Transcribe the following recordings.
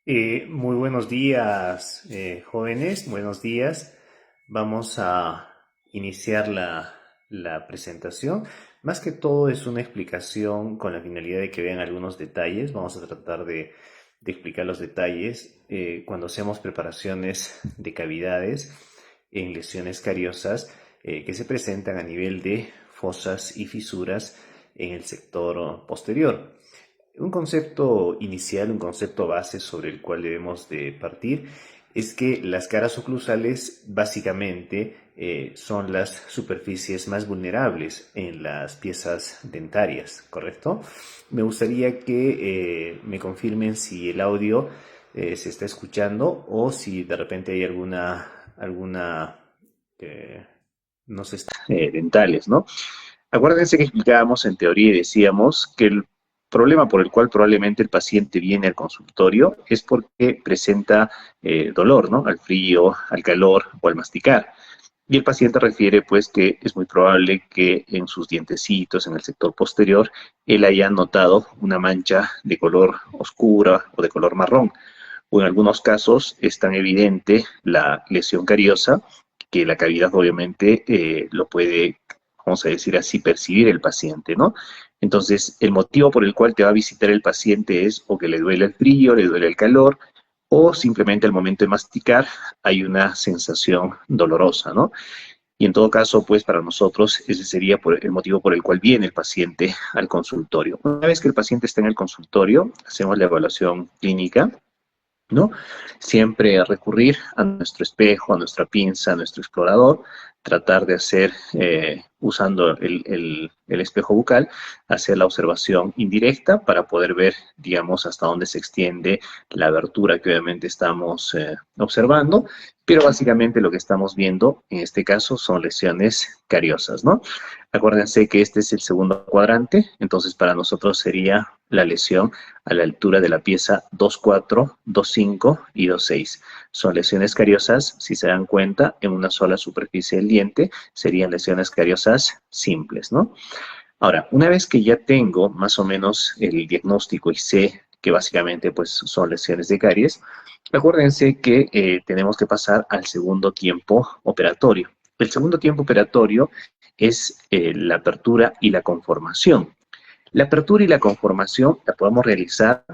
Muy buenos días, jóvenes, buenos días. Vamos a iniciar la presentación. Más que todo es una explicación con la finalidad de que vean algunos detalles. Vamos a tratar de explicar los detalles cuando hacemos preparaciones de cavidades en lesiones cariosas que se presentan a nivel de fosas y fisuras en el sector posterior. Un concepto inicial, un concepto base sobre el cual debemos de partir es que las caras oclusales básicamente son las superficies más vulnerables en las piezas dentarias, ¿correcto? Me gustaría que me confirmen si el audio se está escuchando o si de repente hay alguna eh, no se está dentales, ¿no? Acuérdense que explicábamos en teoría y decíamos que el problema por el cual probablemente el paciente viene al consultorio es porque presenta dolor, ¿no? Al frío, al calor o al masticar. Y el paciente refiere pues que es muy probable que en sus dientecitos, en el sector posterior, él haya notado una mancha de color oscura o de color marrón. O en algunos casos es tan evidente la lesión cariosa que la cavidad obviamente lo puede, vamos a decir así, percibir el paciente, ¿no? Entonces, el motivo por el cual te va a visitar el paciente es o que le duele el frío, le duele el calor, o simplemente al momento de masticar hay una sensación dolorosa, ¿no? Y en todo caso, pues para nosotros ese sería el motivo por el cual viene el paciente al consultorio. Una vez que el paciente está en el consultorio, hacemos la evaluación clínica, ¿no? Siempre recurrir a nuestro espejo, a nuestra pinza, a nuestro explorador, tratar de hacer, usando el espejo bucal, hacer la observación indirecta para poder ver, digamos, hasta dónde se extiende la abertura que obviamente estamos observando, pero básicamente lo que estamos viendo en este caso son lesiones cariosas, ¿no? Acuérdense que este es el segundo cuadrante, entonces para nosotros sería la lesión a la altura de la pieza 2.4, 2.5 y 2.6. Son lesiones cariosas, si se dan cuenta, en una sola superficie del diente, serían lesiones cariosas simples, ¿no? Ahora, una vez que ya tengo más o menos el diagnóstico y sé que básicamente pues son lesiones de caries, acuérdense que tenemos que pasar al segundo tiempo operatorio. El segundo tiempo operatorio es la apertura y la conformación. La apertura y la conformación la podemos realizar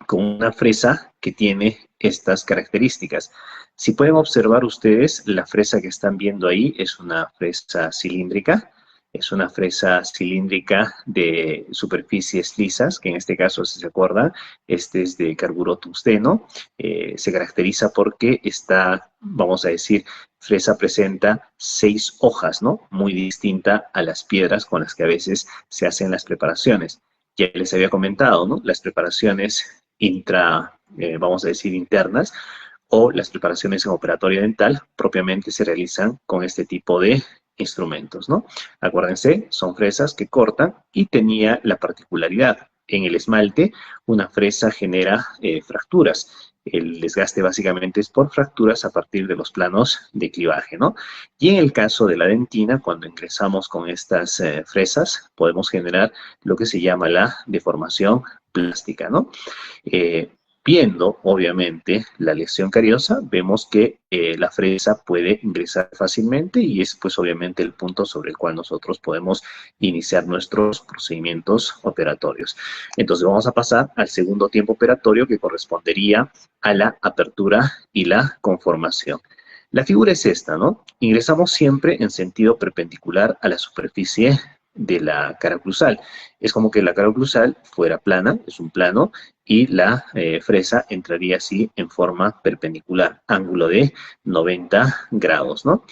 con una fresa que tiene estas características. Si pueden observar ustedes, la fresa que están viendo ahí es una fresa cilíndrica. Es una fresa cilíndrica de superficies lisas, que en este caso, si se acuerdan, este es de carburo tungsteno. Se caracteriza porque esta, vamos a decir, fresa presenta 6 hojas, ¿no? Muy distinta a las piedras con las que a veces se hacen las preparaciones. Ya les había comentado, ¿no? Las preparaciones vamos a decir, internas, o las preparaciones en operatorio dental propiamente se realizan con este tipo de instrumentos, ¿no? Acuérdense, son fresas que cortan y tenía la particularidad. En el esmalte, una fresa genera fracturas. El desgaste básicamente es por fracturas a partir de los planos de clivaje, ¿no? Y en el caso de la dentina, cuando ingresamos con estas fresas, podemos generar lo que se llama la deformación plástica, ¿no? Eh, Viendo, obviamente, la lesión cariosa, vemos que la fresa puede ingresar fácilmente y es, pues, obviamente, el punto sobre el cual nosotros podemos iniciar nuestros procedimientos operatorios. Entonces, vamos a pasar al segundo tiempo operatorio que correspondería a la apertura y la conformación. La figura es esta, ¿no? Ingresamos siempre en sentido perpendicular a la superficie de la cara oclusal. Es como que la cara oclusal fuera plana, es un plano, y la fresa entraría así en forma perpendicular, ángulo de 90 grados, ¿no?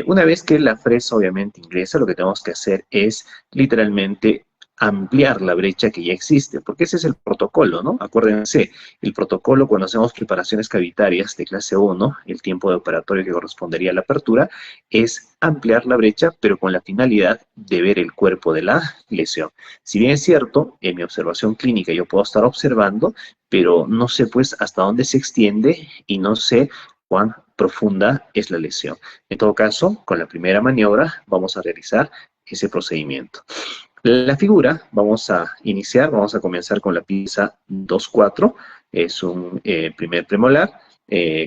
Una vez que la fresa obviamente ingresa, lo que tenemos que hacer es literalmente ampliar la brecha que ya existe, porque ese es el protocolo, ¿no? Acuérdense, el protocolo cuando hacemos preparaciones cavitarias de clase 1, el tiempo de operatorio que correspondería a la apertura, es ampliar la brecha, pero con la finalidad de ver el cuerpo de la lesión. Si bien es cierto, en mi observación clínica yo puedo estar observando, pero no sé pues hasta dónde se extiende y no sé cuán profunda es la lesión. En todo caso, con la primera maniobra vamos a realizar ese procedimiento. La figura, vamos a comenzar con la pieza 2-4, es un primer premolar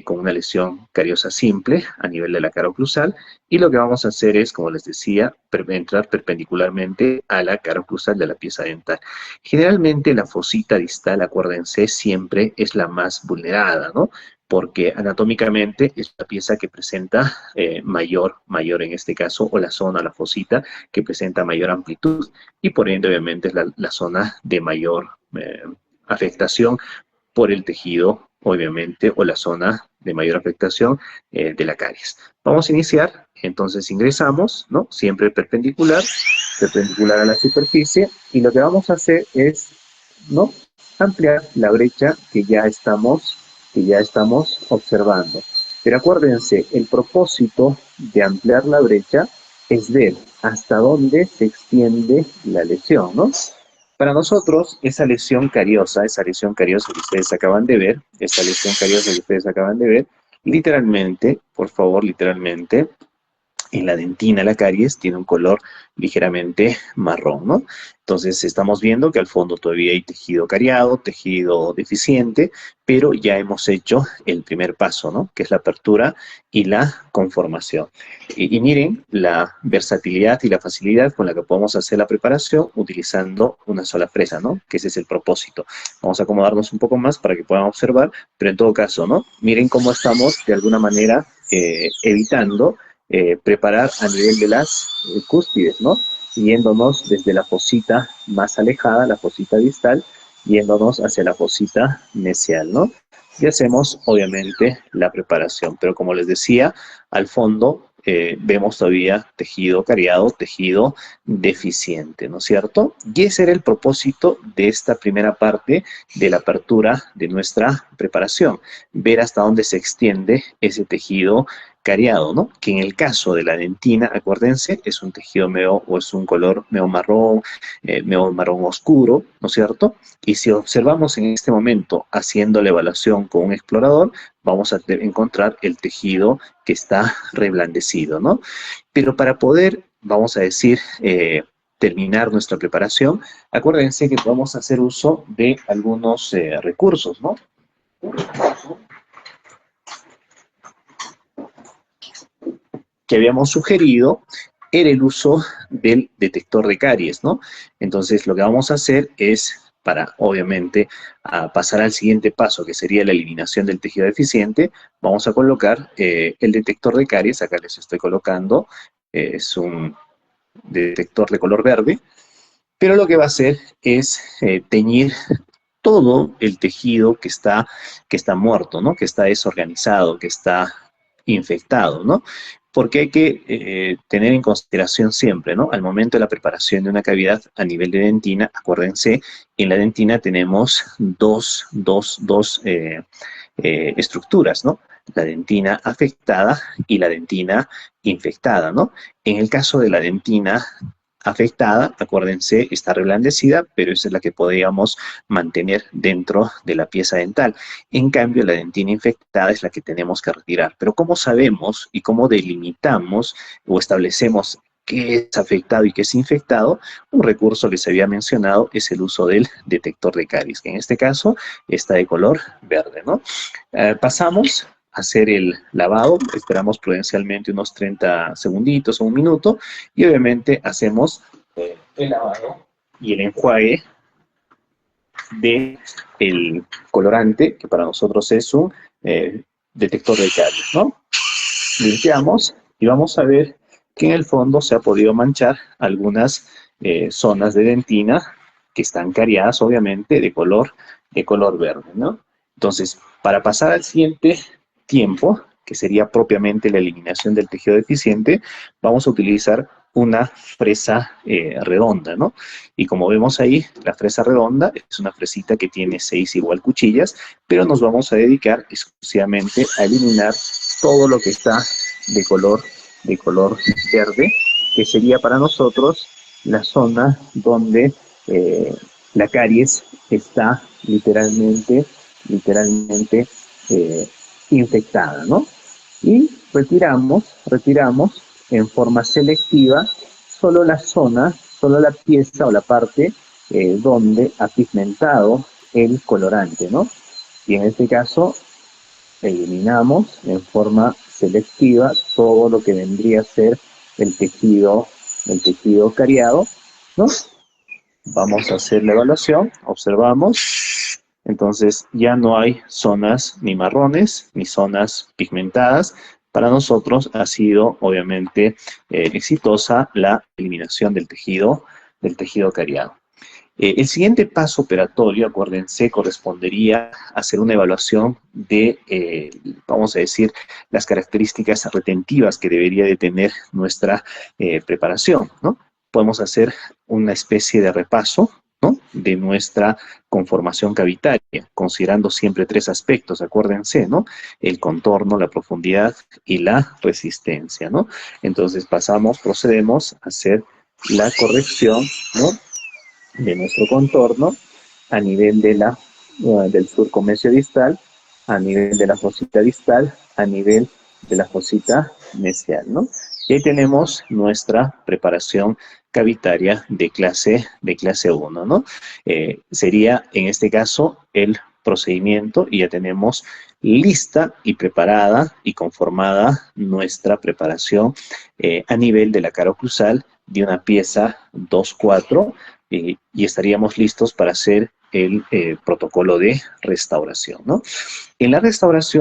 con una lesión cariosa simple a nivel de la cara oclusal, y lo que vamos a hacer es, como les decía, entrar perpendicularmente a la cara oclusal de la pieza dental. Generalmente la fosita distal, acuérdense, siempre es la más vulnerada, ¿no? Porque anatómicamente es la pieza que presenta mayor en este caso, o la zona, la fosita, que presenta mayor amplitud, y por ende obviamente es la zona de mayor afectación por el tejido, obviamente, o la zona de mayor afectación de la caries. Vamos a iniciar, entonces ingresamos, ¿no? Siempre perpendicular, perpendicular a la superficie, y lo que vamos a hacer es, ¿no? Ampliar la brecha que ya estamos observando. Pero acuérdense, el propósito de ampliar la brecha es ver hasta dónde se extiende la lesión, ¿no? Para nosotros, esa lesión cariosa que ustedes acaban de ver, literalmente, por favor, literalmente, en la dentina, la caries, tiene un color ligeramente marrón, ¿no? Entonces estamos viendo que al fondo todavía hay tejido cariado, tejido deficiente, pero ya hemos hecho el primer paso, ¿no? Que es la apertura y la conformación. Y miren la versatilidad y la facilidad con la que podemos hacer la preparación utilizando una sola fresa, ¿no? Que ese es el propósito. Vamos a acomodarnos un poco más para que puedan observar, pero en todo caso, ¿no? Miren cómo estamos de alguna manera evitando preparar a nivel de las cúspides, ¿no? Yéndonos desde la fosita más alejada, la fosita distal, yéndonos hacia la fosita mesial, ¿no? Y hacemos, obviamente, la preparación. Pero como les decía, al fondo vemos todavía tejido cariado, tejido deficiente, ¿no es cierto? Y ese era el propósito de esta primera parte de la apertura de nuestra preparación, ver hasta dónde se extiende ese tejido cariado, ¿no? Que en el caso de la dentina, acuérdense, es un tejido medio, o es un color medio marrón oscuro, ¿no es cierto? Y si observamos en este momento, haciendo la evaluación con un explorador, vamos a encontrar el tejido que está reblandecido, ¿no? Pero para poder, vamos a decir, terminar nuestra preparación, acuérdense que podemos hacer uso de algunos recursos, ¿no? Que habíamos sugerido era el uso del detector de caries, ¿no? Entonces, lo que vamos a hacer es, para obviamente pasar al siguiente paso, que sería la eliminación del tejido deficiente, vamos a colocar el detector de caries. Acá les estoy colocando, es un detector de color verde, pero lo que va a hacer es teñir todo el tejido que está muerto, ¿no? Que está desorganizado, que está infectado, ¿no? Porque hay que tener en consideración siempre, ¿no? Al momento de la preparación de una cavidad a nivel de dentina, acuérdense, en la dentina tenemos dos estructuras, ¿no? La dentina afectada y la dentina infectada, ¿no? En el caso de la dentina afectada, acuérdense, está reblandecida, pero esa es la que podríamos mantener dentro de la pieza dental. En cambio, la dentina infectada es la que tenemos que retirar. Pero ¿cómo sabemos y cómo delimitamos o establecemos qué es afectado y qué es infectado? Un recurso que se había mencionado es el uso del detector de caries, que en este caso está de color verde, ¿no? Pasamos a hacer el lavado, esperamos prudencialmente unos 30 segunditos o un minuto, y obviamente hacemos el lavado y el enjuague de el colorante, que para nosotros es un detector de caries, ¿no? Limpiamos y vamos a ver que en el fondo se ha podido manchar algunas zonas de dentina que están cariadas, obviamente, de color verde, ¿no? Entonces, para pasar al siguiente tiempo, que sería propiamente la eliminación del tejido deficiente, vamos a utilizar una fresa redonda, ¿no? Y como vemos ahí, la fresa redonda es una fresita que tiene 6 igual cuchillas, pero nos vamos a dedicar exclusivamente a eliminar todo lo que está de color verde, que sería para nosotros la zona donde la caries está literalmente eh, infectada, ¿no? Y retiramos en forma selectiva solo la zona solo la pieza o la parte donde ha pigmentado el colorante, ¿no? Y en este caso eliminamos en forma selectiva todo lo que vendría a ser el tejido cariado, ¿no? Vamos a hacer la evaluación, observamos, entonces ya no hay zonas ni marrones ni zonas pigmentadas. Para nosotros ha sido obviamente exitosa la eliminación del tejido cariado. El siguiente paso operatorio, acuérdense, correspondería a hacer una evaluación de, vamos a decir, las características retentivas que debería de tener nuestra preparación, ¿no? Podemos hacer una especie de repaso, ¿no?, de nuestra conformación cavitaria, considerando siempre tres aspectos, acuérdense, ¿no? El contorno, la profundidad y la resistencia, ¿no? Entonces procedemos a hacer la corrección, ¿no?, de nuestro contorno a nivel del surco mesiodistal, a nivel de la fosita distal, a nivel de la fosita mesial, ¿no? Y ahí tenemos nuestra preparación cavitaria de clase 1, ¿no? Sería, en este caso, el procedimiento y ya tenemos lista y preparada y conformada nuestra preparación a nivel de la cara oclusal de una pieza 2-4 y estaríamos listos para hacer el protocolo de restauración, ¿no? En la restauración